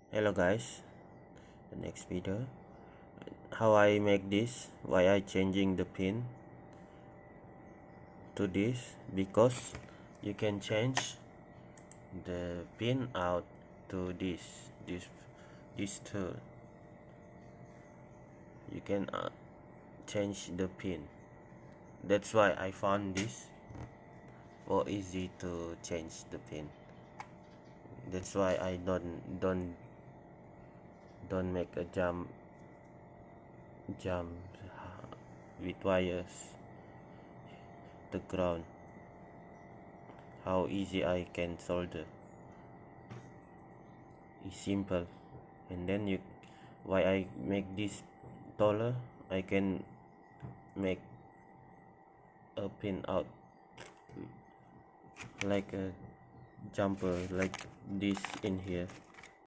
Hello guys, the next video how I make this, why I changing the pin to this, because you can change the pin out to this tool. You can change the pin. That's why I found this for easy to change the pin. That's why I don't make a jump with wires the ground. How easy I can solder. It's simple. And then why I make this taller, I can make a pin out like a jumper like this in here.